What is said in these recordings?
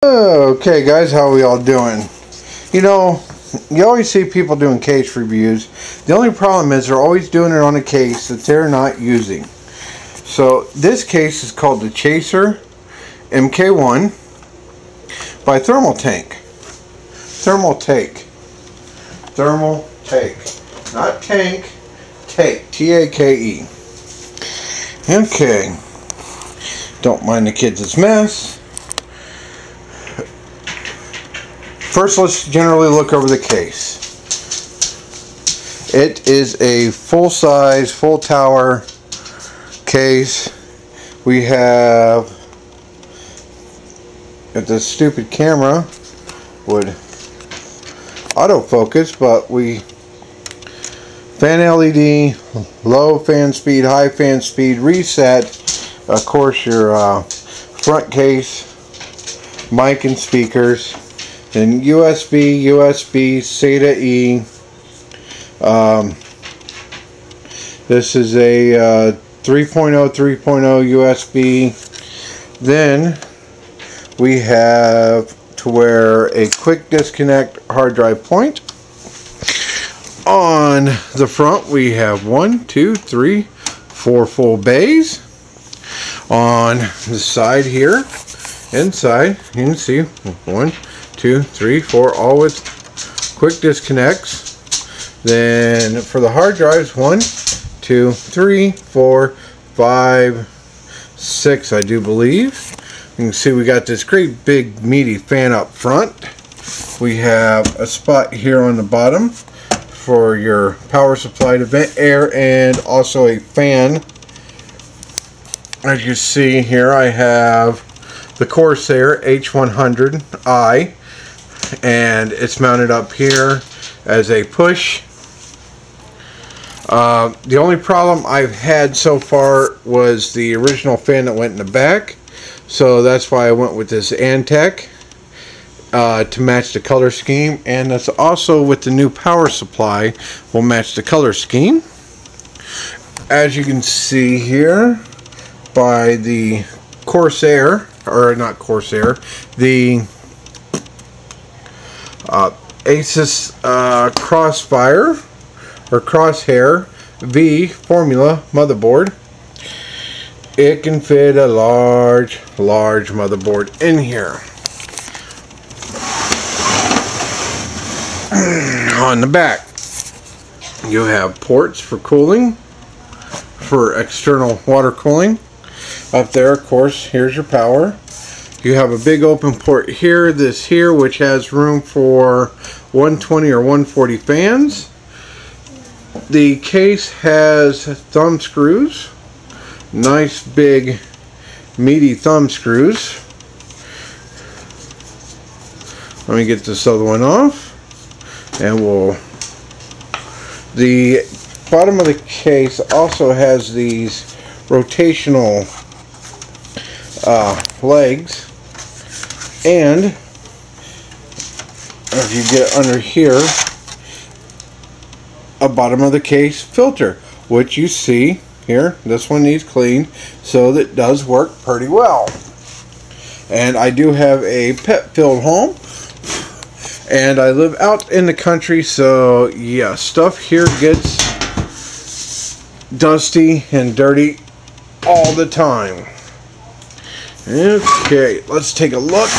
Okay guys, how are we all doing? You know, you always see people doing case reviews. The only problem is they're always doing it on a case that they're not using. So this case is called the Chaser mk1 by Thermaltake. Thermaltake. Not tank, take. T-A-K-E. Okay. Don't mind the kids' mess. First, let's generally look over the case. It is a full-size, full-tower case. We have, if this stupid camera would autofocus, but we fan LED, low fan speed, high fan speed, reset. Of course, your front case, mic and speakers. Then USB, SATA E. This is a 3.0 USB. Then we have to where a quick disconnect hard drive point. On the front we have 1, 2, 3, 4 full bays. On the side here, inside, you can see 1, 2, 3, 4, all with quick disconnects. Then for the hard drives, 1, 2, 3, 4, 5, 6, I do believe. You can see we got this great big meaty fan up front. We have a spot here on the bottom for your power supply to vent air, and also a fan. As you see here, I have the Corsair H100i, and it's mounted up here as a push. The only problem I've had so far was the original fan that went in the back, so that's why I went with this Antec to match the color scheme, and that's also with the new power supply will match the color scheme. As you can see here by the Corsair, or not Corsair, the Asus Crossfire or Crosshair V Formula motherboard. It can fit a large motherboard in here. On the back you have ports for cooling, for external water cooling. Up there, of course, here's your power. You have a big open port here, this here, which has room for 120 or 140 fans. The case has thumb screws, nice big meaty thumb screws. Let me get this other one off, and the bottom of the case also has these rotational legs, and if you get under here, a bottom of the case filter, which you see here, this one needs cleaned, so that does work pretty well. And I do have a pet filled home, and I live out in the country, so yeah, stuff here gets dusty and dirty all the time. Okay, let's take a look,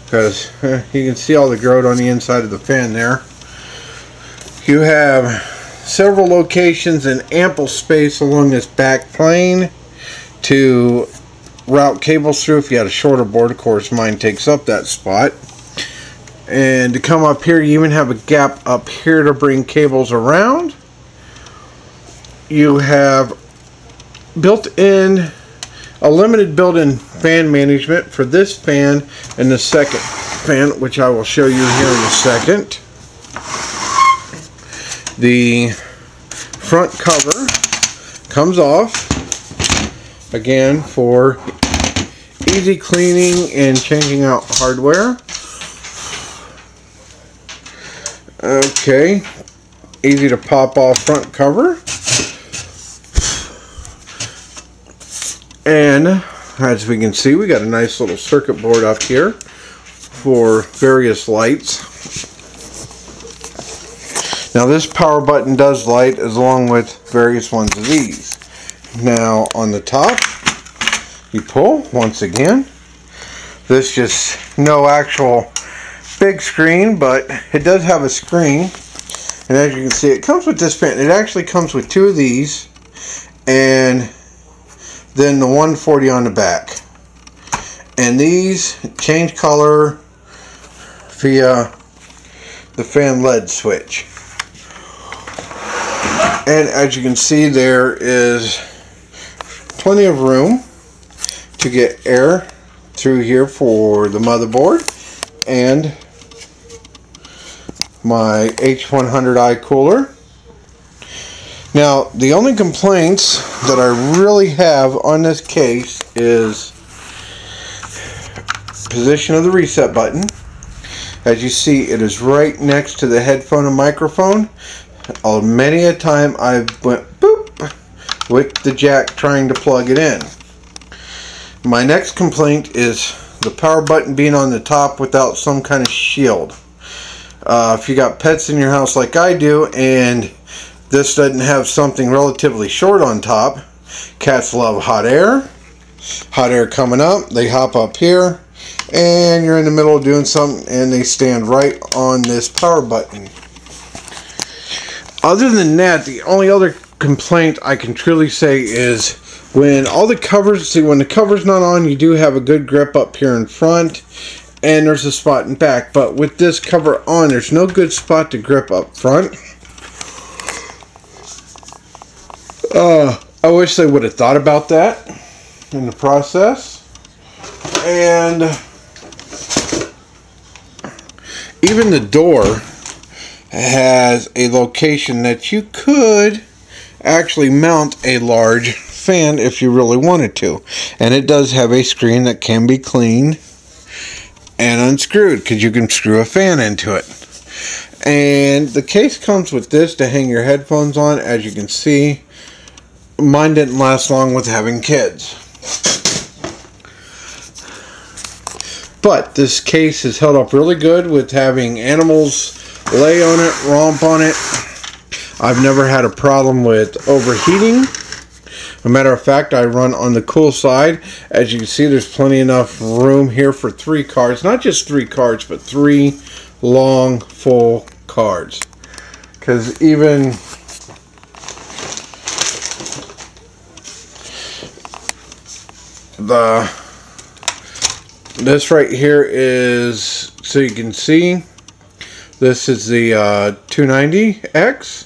because you can see all the growth on the inside of the fan there. You have several locations and ample space along this back plane to route cables through if you had a shorter board. Of course, mine takes up that spot. And to come up here, you even have a gap up here to bring cables around. You have built-in, a limited built-in fan management for this fan and the second fan, which I will show you here in a second. The front cover comes off, again, for easy cleaning and changing out hardware. Okay, easy to pop off front cover. And as we can see, we got a nice little circuit board up here for various lights. Now this power button does light along with various ones of these. Now on the top, you pull once again. This just no actual big screen, but it does have a screen. And as you can see, it comes with this fan. It actually comes with two of these, and then the 140 on the back. And these change color via the fan LED switch. And as you can see, there is plenty of room to get air through here for the motherboard and my H100i cooler. Now, the only complaints that I really have on this case is position of the reset button. As you see, it is right next to the headphone and microphone. Many a time I've went boop with the jack trying to plug it in. My next complaint is the power button being on the top without some kind of shield. If you got pets in your house like I do, and this doesn't have something relatively short on top, cats love hot air. Hot air coming up, they hop up here, and you're in the middle of doing something, and they stand right on this power button. Other than that, the only other complaint I can truly say is when all the covers, see when the cover's not on, you do have a good grip up here in front, and there's a spot in back. But with this cover on, there's no good spot to grip up front. I wish they would have thought about that in the process. And even the door has a location that you could actually mount a large fan if you really wanted to. And it does have a screen that can be cleaned and unscrewed, because you can screw a fan into it. And the case comes with this to hang your headphones on. As you can see, mine didn't last long with having kids. But this case has held up really good with having animals lay on it, romp on it. I've never had a problem with overheating. As a matter of fact, I run on the cool side. As you can see, there's plenty enough room here for 3 cards. Not just 3 cards, but 3 long, full cards. Because even this right here is, so you can see, this is the 290X,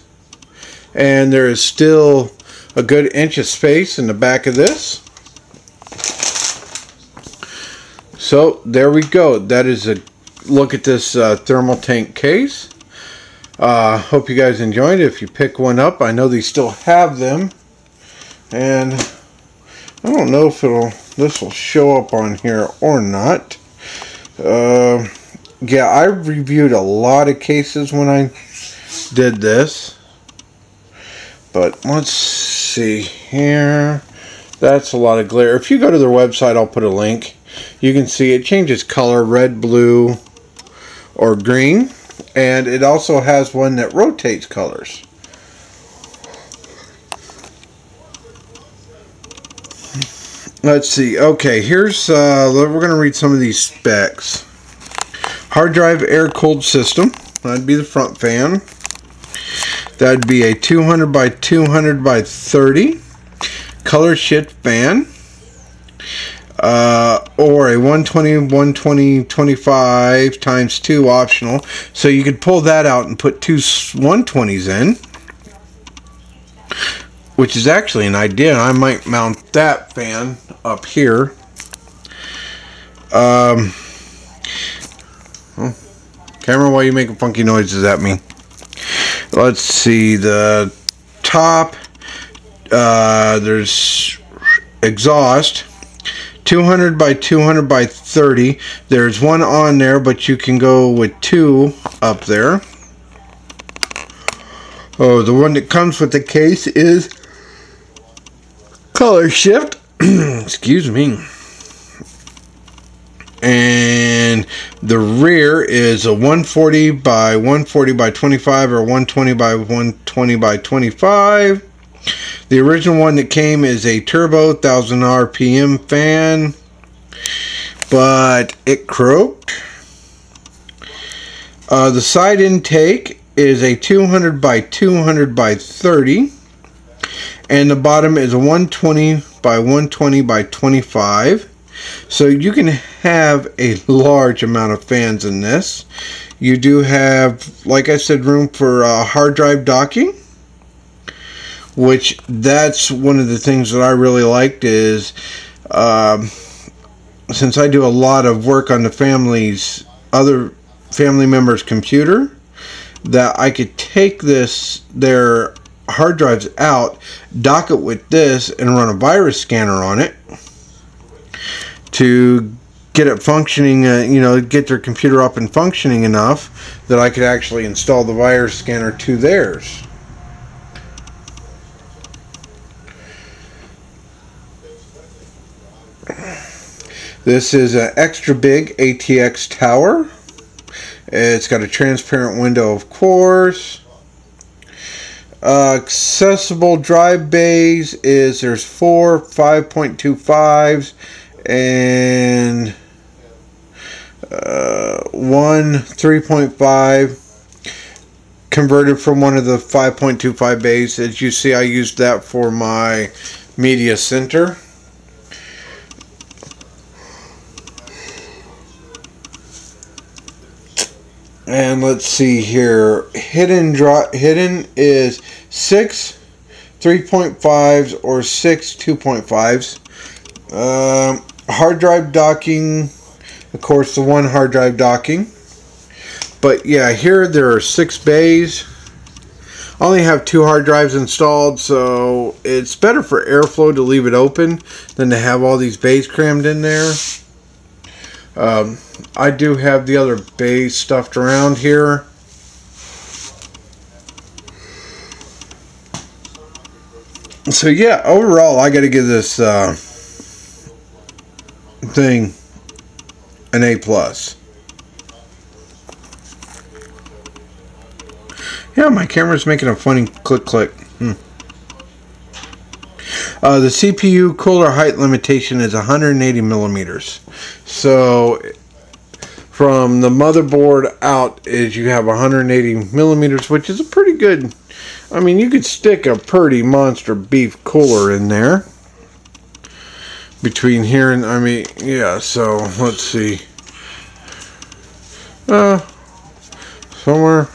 and there is still a good inch of space in the back of this. So there we go. That is a look at this thermal tank case. Hope you guys enjoyed it. If you pick one up, I know they still have them, and I don't know if this will show up on here or not. Yeah, I reviewed a lot of cases when I did this. But let's see here. That's a lot of glare. If you go to their website, I'll put a link. You can see it changes color, red, blue, or green. And it also has one that rotates colors. Let's see. Okay, here's, we're going to read some of these specs. Hard drive air-cooled system. That'd be the front fan. That'd be a 200 by 200 by 30 color shift fan. Or a 120, 120, 25 times 2 optional. So you could pull that out and put 2 120s in. Which is actually an idea. I might mount that fan up here. Camera, why are you making funky noises at me? Let's see, the top, there's exhaust, 200 by 200 by 30. There's one on there, but you can go with 2 up there. Oh, the one that comes with the case is color shift. Excuse me. And the rear is a 140 by 140 by 25 or 120 by 120 by 25. The original one that came is a turbo 1000 RPM fan, but it croaked. The side intake is a 200 by 200 by 30, and the bottom is a 120 by 120 by 25. So you can have a large amount of fans in this. You do have, like I said, room for hard drive docking, which that's one of the things that I really liked is since I do a lot of work on the other family members' computer, that I could take their hard drives out, dock it with this, and run a virus scanner on it to get it functioning, get their computer up and functioning enough that I could actually install the virus scanner to theirs. This is an extra big ATX tower. It's got a transparent window, of course. Accessible drive bays there's 4 5.25s and 1 3.5 converted from one of the 5.25 bays. As you see, I used that for my media center. And let's see here. Hidden is 6 3.5s or 6 2.5s. Hard drive docking, of course, the one hard drive docking. But yeah, here there are 6 bays. I only have 2 hard drives installed, so it's better for airflow to leave it open than to have all these bays crammed in there. I do have the other bays stuffed around here. So yeah, overall I got to give this thing an A+. Yeah, my camera's making a funny click. The CPU cooler height limitation is 180 millimeters. So from the motherboard out is you have 180 millimeters, which is a pretty good. I mean, you could stick a pretty monster beef cooler in there. Between here and, I mean, yeah, so let's see. Somewhere,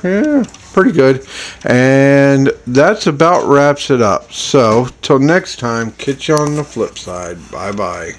yeah, pretty good. And that's about wraps it up. So, till next time, catch you on the flip side. Bye-bye.